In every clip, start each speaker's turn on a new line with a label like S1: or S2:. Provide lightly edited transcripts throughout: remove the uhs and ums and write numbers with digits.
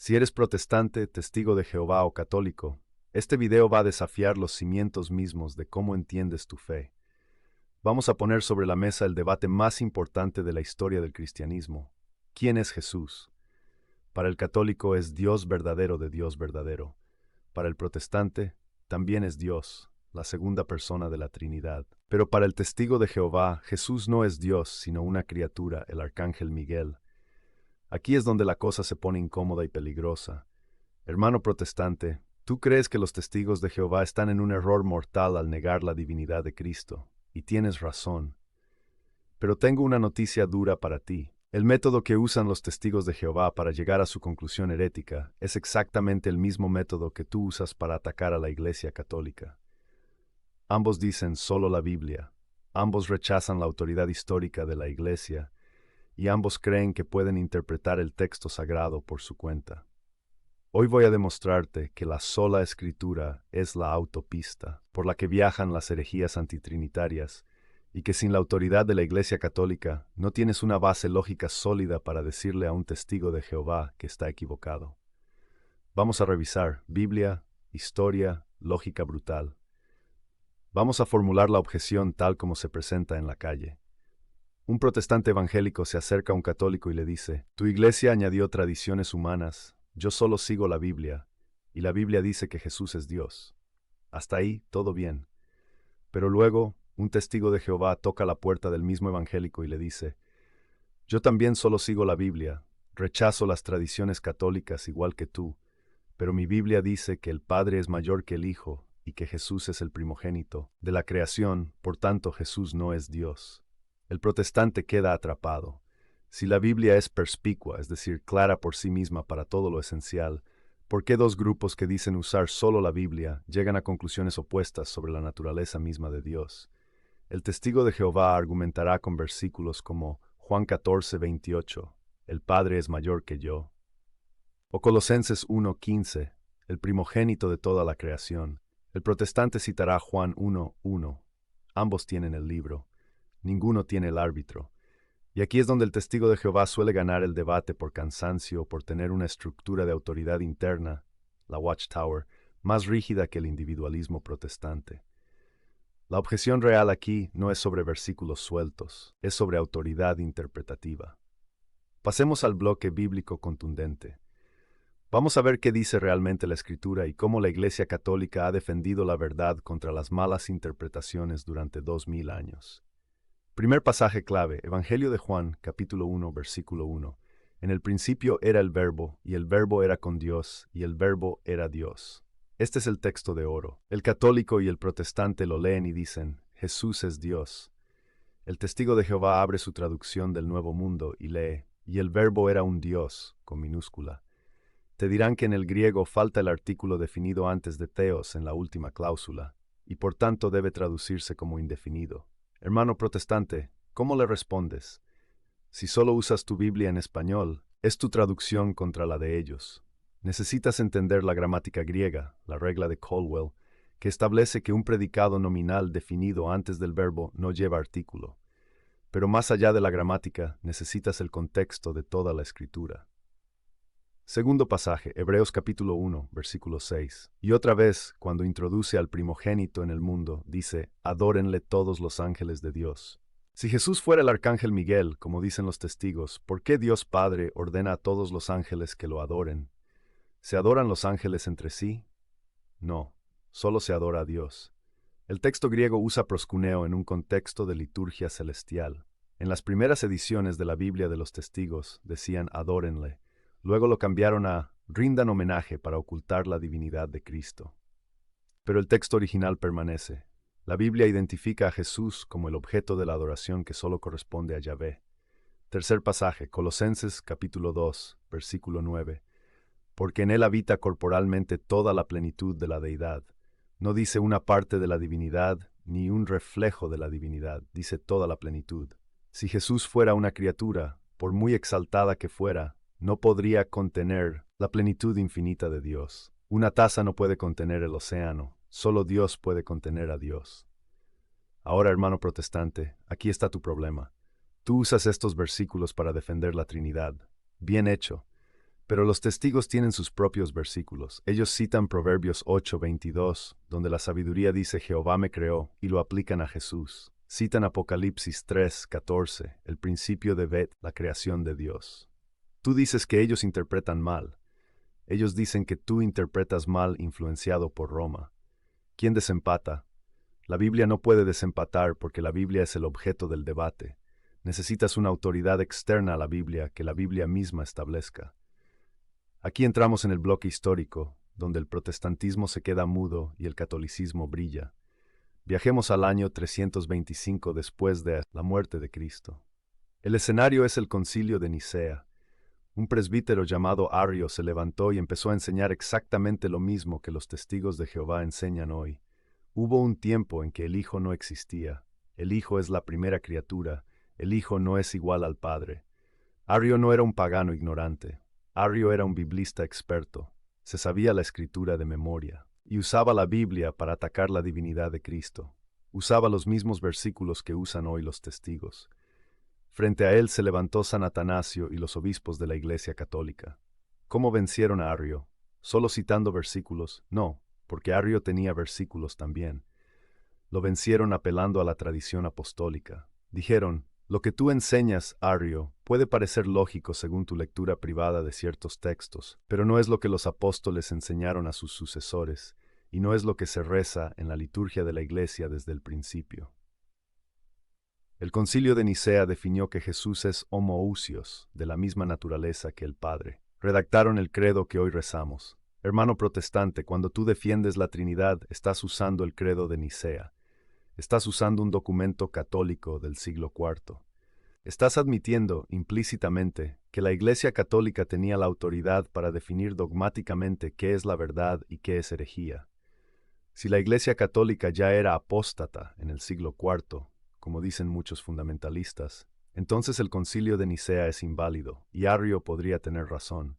S1: Si eres protestante, testigo de Jehová o católico, este video va a desafiar los cimientos mismos de cómo entiendes tu fe. Vamos a poner sobre la mesa el debate más importante de la historia del cristianismo. ¿Quién es Jesús? Para el católico es Dios verdadero de Dios verdadero. Para el protestante, también es Dios, la segunda persona de la Trinidad. Pero para el testigo de Jehová, Jesús no es Dios, sino una criatura, el arcángel Miguel. Aquí es donde la cosa se pone incómoda y peligrosa. Hermano protestante, tú crees que los testigos de Jehová están en un error mortal al negar la divinidad de Cristo, y tienes razón. Pero tengo una noticia dura para ti. El método que usan los testigos de Jehová para llegar a su conclusión herética es exactamente el mismo método que tú usas para atacar a la Iglesia Católica. Ambos dicen solo la Biblia, ambos rechazan la autoridad histórica de la Iglesia, y ambos creen que pueden interpretar el texto sagrado por su cuenta. Hoy voy a demostrarte que la sola Escritura es la autopista por la que viajan las herejías antitrinitarias, y que sin la autoridad de la Iglesia Católica no tienes una base lógica sólida para decirle a un testigo de Jehová que está equivocado. Vamos a revisar Biblia, historia, lógica brutal. Vamos a formular la objeción tal como se presenta en la calle. Un protestante evangélico se acerca a un católico y le dice: «Tu iglesia añadió tradiciones humanas, yo solo sigo la Biblia, y la Biblia dice que Jesús es Dios». Hasta ahí, todo bien. Pero luego, un testigo de Jehová toca la puerta del mismo evangélico y le dice: «Yo también solo sigo la Biblia, rechazo las tradiciones católicas igual que tú, pero mi Biblia dice que el Padre es mayor que el Hijo y que Jesús es el primogénito de la creación, por tanto Jesús no es Dios». El protestante queda atrapado. Si la Biblia es perspicua, es decir, clara por sí misma para todo lo esencial, ¿por qué dos grupos que dicen usar solo la Biblia llegan a conclusiones opuestas sobre la naturaleza misma de Dios? El testigo de Jehová argumentará con versículos como Juan 14:28, «El Padre es mayor que yo», o Colosenses 1:15, «El primogénito de toda la creación». El protestante citará Juan 1:1, «Ambos tienen el libro, ninguno tiene el árbitro». Y aquí es donde el testigo de Jehová suele ganar el debate por cansancio o por tener una estructura de autoridad interna, la Watchtower, más rígida que el individualismo protestante. La objeción real aquí no es sobre versículos sueltos, es sobre autoridad interpretativa. Pasemos al bloque bíblico contundente. Vamos a ver qué dice realmente la Escritura y cómo la Iglesia Católica ha defendido la verdad contra las malas interpretaciones durante 2000 años. Primer pasaje clave, Evangelio de Juan, capítulo 1, versículo 1. En el principio era el Verbo, y el Verbo era con Dios, y el Verbo era Dios. Este es el texto de oro. El católico y el protestante lo leen y dicen: Jesús es Dios. El testigo de Jehová abre su traducción del Nuevo Mundo y lee: y el Verbo era un Dios, con minúscula. Te dirán que en el griego falta el artículo definido antes de theos en la última cláusula, y por tanto debe traducirse como indefinido. Hermano protestante, ¿cómo le respondes? Si solo usas tu Biblia en español, es tu traducción contra la de ellos. Necesitas entender la gramática griega, la regla de Caldwell, que establece que un predicado nominal definido antes del verbo no lleva artículo. Pero más allá de la gramática, necesitas el contexto de toda la Escritura. Segundo pasaje, Hebreos capítulo 1, versículo 6. Y otra vez, cuando introduce al primogénito en el mundo, dice: adórenle todos los ángeles de Dios. Si Jesús fuera el arcángel Miguel, como dicen los testigos, ¿por qué Dios Padre ordena a todos los ángeles que lo adoren? ¿Se adoran los ángeles entre sí? No, solo se adora a Dios. El texto griego usa proskuneo en un contexto de liturgia celestial. En las primeras ediciones de la Biblia de los testigos decían adórenle. Luego lo cambiaron a rindan homenaje para ocultar la divinidad de Cristo. Pero el texto original permanece. La Biblia identifica a Jesús como el objeto de la adoración que solo corresponde a Yahvé. Tercer pasaje, Colosenses capítulo 2, versículo 9. Porque en él habita corporalmente toda la plenitud de la deidad. No dice una parte de la divinidad, ni un reflejo de la divinidad, dice toda la plenitud. Si Jesús fuera una criatura, por muy exaltada que fuera, no podría contener la plenitud infinita de Dios. Una taza no puede contener el océano, solo Dios puede contener a Dios. Ahora, hermano protestante, aquí está tu problema. Tú usas estos versículos para defender la Trinidad. Bien hecho. Pero los testigos tienen sus propios versículos. Ellos citan Proverbios 8:22, donde la sabiduría dice Jehová me creó, y lo aplican a Jesús. Citan Apocalipsis 3:14, el principio de Bet, la creación de Dios. Tú dices que ellos interpretan mal. Ellos dicen que tú interpretas mal influenciado por Roma. ¿Quién desempata? La Biblia no puede desempatar porque la Biblia es el objeto del debate. Necesitas una autoridad externa a la Biblia que la Biblia misma establezca. Aquí entramos en el bloque histórico, donde el protestantismo se queda mudo y el catolicismo brilla. Viajemos al año 325 después de la muerte de Cristo. El escenario es el Concilio de Nicea. Un presbítero llamado Arrio se levantó y empezó a enseñar exactamente lo mismo que los testigos de Jehová enseñan hoy. Hubo un tiempo en que el Hijo no existía. El Hijo es la primera criatura. El Hijo no es igual al Padre. Arrio no era un pagano ignorante. Arrio era un biblista experto. Se sabía la escritura de memoria y usaba la Biblia para atacar la divinidad de Cristo. Usaba los mismos versículos que usan hoy los testigos. Frente a él se levantó San Atanasio y los obispos de la Iglesia Católica. ¿Cómo vencieron a Arrio? ¿Solo citando versículos? No, porque Arrio tenía versículos también. Lo vencieron apelando a la tradición apostólica. Dijeron: lo que tú enseñas, Arrio, puede parecer lógico según tu lectura privada de ciertos textos, pero no es lo que los apóstoles enseñaron a sus sucesores, y no es lo que se reza en la liturgia de la Iglesia desde el principio. El Concilio de Nicea definió que Jesús es homoousios, de la misma naturaleza que el Padre. Redactaron el credo que hoy rezamos. Hermano protestante, cuando tú defiendes la Trinidad, estás usando el credo de Nicea. Estás usando un documento católico del siglo IV. Estás admitiendo, implícitamente, que la Iglesia Católica tenía la autoridad para definir dogmáticamente qué es la verdad y qué es herejía. Si la Iglesia Católica ya era apóstata en el siglo IV, como dicen muchos fundamentalistas, entonces el Concilio de Nicea es inválido, y Arrio podría tener razón.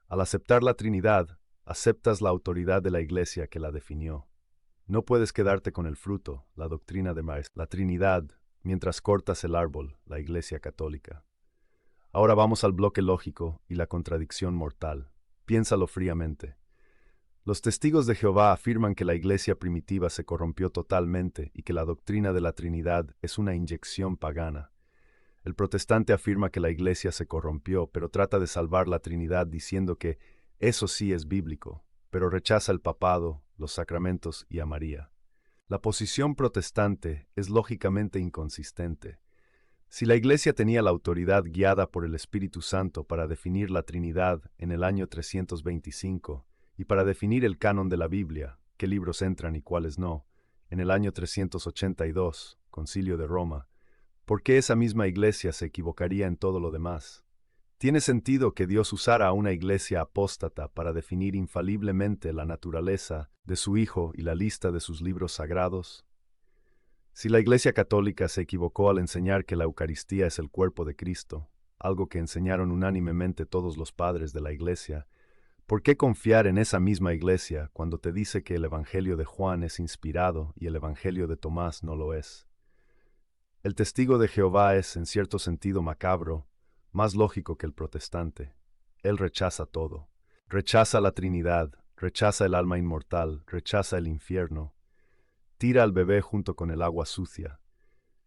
S1: Al aceptar la Trinidad, aceptas la autoridad de la Iglesia que la definió. No puedes quedarte con el fruto, la doctrina de la Trinidad, mientras cortas el árbol, la Iglesia Católica. Ahora vamos al bloque lógico y la contradicción mortal. Piénsalo fríamente. Los testigos de Jehová afirman que la Iglesia primitiva se corrompió totalmente y que la doctrina de la Trinidad es una inyección pagana. El protestante afirma que la Iglesia se corrompió, pero trata de salvar la Trinidad diciendo que eso sí es bíblico, pero rechaza el papado, los sacramentos y a María. La posición protestante es lógicamente inconsistente. Si la Iglesia tenía la autoridad guiada por el Espíritu Santo para definir la Trinidad en el año 325 y para definir el canon de la Biblia, qué libros entran y cuáles no, en el año 382, Concilio de Roma, ¿por qué esa misma Iglesia se equivocaría en todo lo demás? ¿Tiene sentido que Dios usara a una iglesia apóstata para definir infaliblemente la naturaleza de su Hijo y la lista de sus libros sagrados? Si la Iglesia Católica se equivocó al enseñar que la Eucaristía es el cuerpo de Cristo, algo que enseñaron unánimemente todos los padres de la Iglesia, ¿por qué confiar en esa misma Iglesia cuando te dice que el Evangelio de Juan es inspirado y el Evangelio de Tomás no lo es? El testigo de Jehová es, en cierto sentido macabro, más lógico que el protestante. Él rechaza todo. Rechaza la Trinidad, rechaza el alma inmortal, rechaza el infierno. Tira al bebé junto con el agua sucia.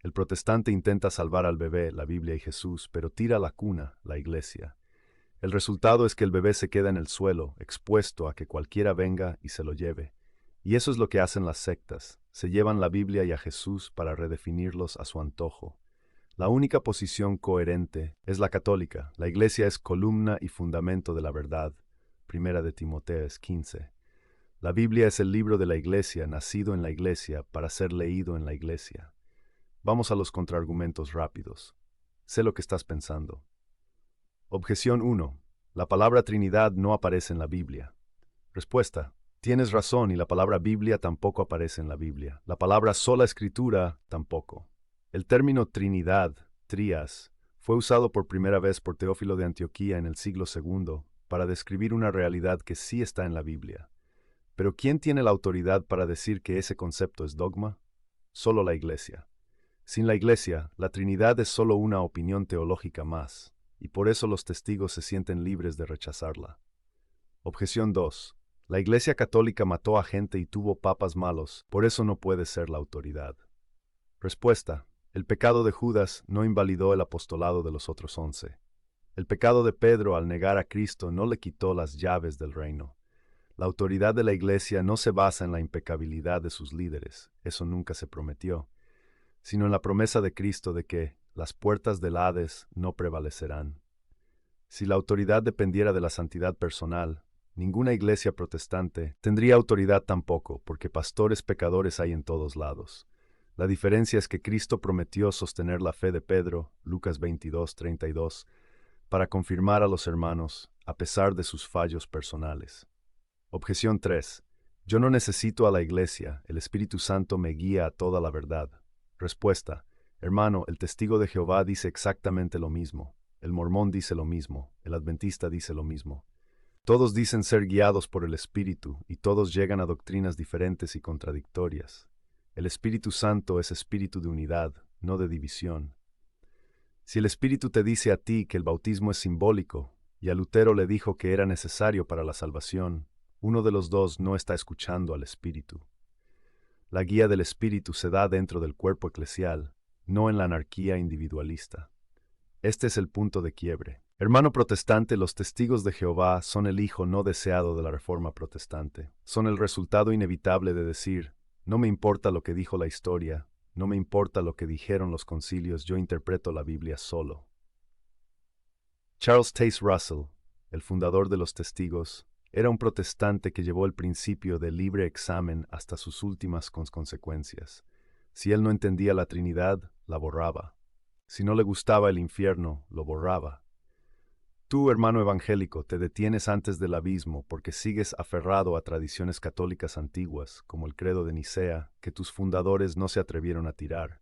S1: El protestante intenta salvar al bebé, la Biblia y Jesús, pero tira la cuna, la Iglesia. El resultado es que el bebé se queda en el suelo, expuesto a que cualquiera venga y se lo lleve. Y eso es lo que hacen las sectas. Se llevan la Biblia y a Jesús para redefinirlos a su antojo. La única posición coherente es la católica. La Iglesia es columna y fundamento de la verdad. Primera de Timoteo 15. La Biblia es el libro de la Iglesia, nacido en la Iglesia, para ser leído en la Iglesia. Vamos a los contraargumentos rápidos. Sé lo que estás pensando. Objeción 1. La palabra Trinidad no aparece en la Biblia. Respuesta. Tienes razón y la palabra Biblia tampoco aparece en la Biblia. La palabra sola escritura tampoco. El término Trinidad, trias, fue usado por primera vez por Teófilo de Antioquía en el siglo II para describir una realidad que sí está en la Biblia. Pero ¿quién tiene la autoridad para decir que ese concepto es dogma? Solo la Iglesia. Sin la Iglesia, la Trinidad es solo una opinión teológica más. y por eso los testigos se sienten libres de rechazarla. Objeción 2. La Iglesia Católica mató a gente y tuvo papas malos, por eso no puede ser la autoridad. Respuesta. El pecado de Judas no invalidó el apostolado de los otros 11. El pecado de Pedro al negar a Cristo no le quitó las llaves del reino. La autoridad de la Iglesia no se basa en la impecabilidad de sus líderes, eso nunca se prometió, sino en la promesa de Cristo de que las puertas del Hades no prevalecerán. Si la autoridad dependiera de la santidad personal, ninguna iglesia protestante tendría autoridad tampoco, porque pastores pecadores hay en todos lados. La diferencia es que Cristo prometió sostener la fe de Pedro, Lucas 22:32, para confirmar a los hermanos, a pesar de sus fallos personales. Objeción 3. Yo no necesito a la iglesia, el Espíritu Santo me guía a toda la verdad. Respuesta. Hermano, el testigo de Jehová dice exactamente lo mismo. El mormón dice lo mismo, el adventista dice lo mismo. Todos dicen ser guiados por el Espíritu y todos llegan a doctrinas diferentes y contradictorias. El Espíritu Santo es espíritu de unidad, no de división. Si el Espíritu te dice a ti que el bautismo es simbólico, y a Lutero le dijo que era necesario para la salvación, uno de los dos no está escuchando al Espíritu. La guía del Espíritu se da dentro del cuerpo eclesial, no en la anarquía individualista. Este es el punto de quiebre. Hermano protestante, los testigos de Jehová son el hijo no deseado de la Reforma protestante. Son el resultado inevitable de decir, no me importa lo que dijo la historia, no me importa lo que dijeron los concilios, yo interpreto la Biblia solo. Charles Taze Russell, el fundador de los testigos, era un protestante que llevó el principio de libre examen hasta sus últimas consecuencias. Si él no entendía la Trinidad, la borraba. Si no le gustaba el infierno, lo borraba. Tú, hermano evangélico, te detienes antes del abismo porque sigues aferrado a tradiciones católicas antiguas, como el credo de Nicea, que tus fundadores no se atrevieron a tirar,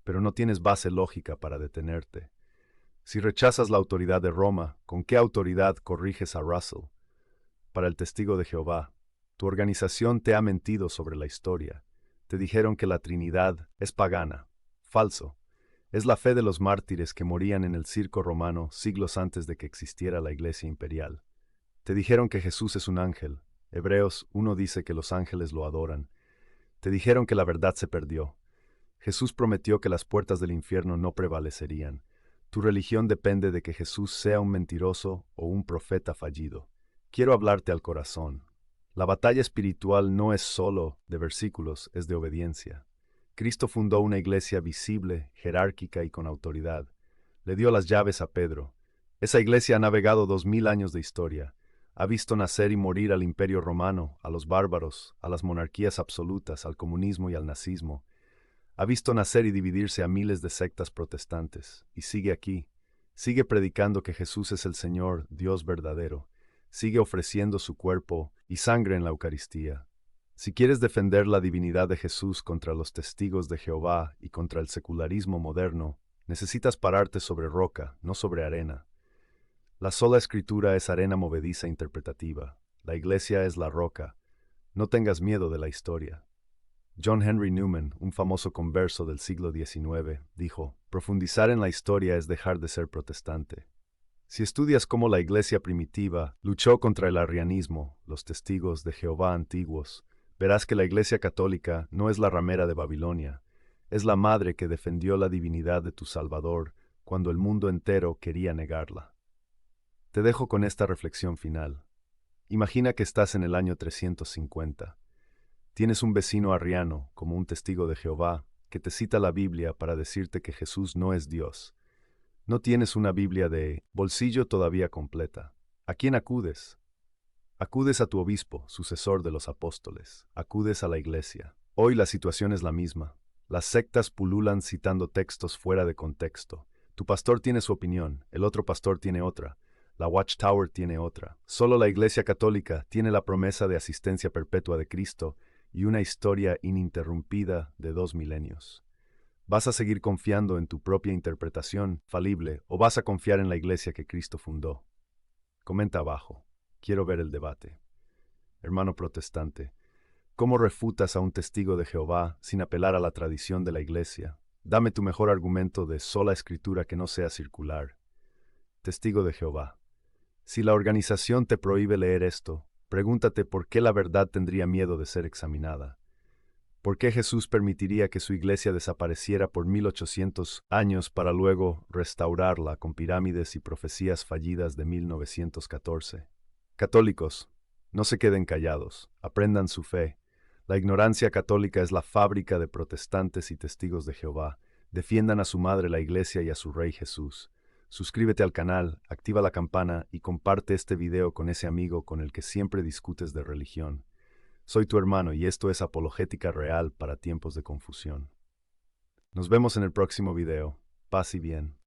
S1: pero no tienes base lógica para detenerte. Si rechazas la autoridad de Roma, ¿con qué autoridad corriges a Russell? Para el testigo de Jehová, tu organización te ha mentido sobre la historia. Te dijeron que la Trinidad es pagana. Falso. Es la fe de los mártires que morían en el circo romano siglos antes de que existiera la Iglesia imperial. Te dijeron que Jesús es un ángel. Hebreos 1 dice que los ángeles lo adoran. Te dijeron que la verdad se perdió. Jesús prometió que las puertas del infierno no prevalecerían. Tu religión depende de que Jesús sea un mentiroso o un profeta fallido. Quiero hablarte al corazón. La batalla espiritual no es solo de versículos, es de obediencia. Cristo fundó una iglesia visible, jerárquica y con autoridad. Le dio las llaves a Pedro. Esa iglesia ha navegado 2000 años de historia. Ha visto nacer y morir al imperio romano, a los bárbaros, a las monarquías absolutas, al comunismo y al nazismo. Ha visto nacer y dividirse a miles de sectas protestantes. Y sigue aquí. Sigue predicando que Jesús es el Señor, Dios verdadero. Sigue ofreciendo su cuerpo y sangre en la Eucaristía. Si quieres defender la divinidad de Jesús contra los testigos de Jehová y contra el secularismo moderno, necesitas pararte sobre roca, no sobre arena. La sola escritura es arena movediza interpretativa. La iglesia es la roca. No tengas miedo de la historia. John Henry Newman, un famoso converso del siglo XIX, dijo, profundizar en la historia es dejar de ser protestante. Si estudias cómo la iglesia primitiva luchó contra el arrianismo, los testigos de Jehová antiguos, verás que la Iglesia Católica no es la ramera de Babilonia, es la madre que defendió la divinidad de tu Salvador cuando el mundo entero quería negarla. Te dejo con esta reflexión final. Imagina que estás en el año 350. Tienes un vecino arriano, como un testigo de Jehová, que te cita la Biblia para decirte que Jesús no es Dios. No tienes una Biblia de bolsillo todavía completa. ¿A quién acudes? Acudes a tu obispo, sucesor de los apóstoles. Acudes a la iglesia. Hoy la situación es la misma. Las sectas pululan citando textos fuera de contexto. Tu pastor tiene su opinión, el otro pastor tiene otra. La Watchtower tiene otra. Solo la Iglesia Católica tiene la promesa de asistencia perpetua de Cristo y una historia ininterrumpida de 2 milenios. ¿Vas a seguir confiando en tu propia interpretación falible o vas a confiar en la iglesia que Cristo fundó? Comenta abajo. Quiero ver el debate. Hermano protestante, ¿cómo refutas a un testigo de Jehová sin apelar a la tradición de la iglesia? Dame tu mejor argumento de sola escritura que no sea circular. testigo de Jehová. Si la organización te prohíbe leer esto, pregúntate por qué la verdad tendría miedo de ser examinada. ¿Por qué Jesús permitiría que su iglesia desapareciera por 1800 años para luego restaurarla con pirámides y profecías fallidas de 1914? Católicos, no se queden callados, aprendan su fe. La ignorancia católica es la fábrica de protestantes y testigos de Jehová. Defiendan a su madre la iglesia y a su rey Jesús. Suscríbete al canal, activa la campana y comparte este video con ese amigo con el que siempre discutes de religión. Soy tu hermano y esto es Apologética Real para tiempos de confusión. Nos vemos en el próximo video. Paz y bien.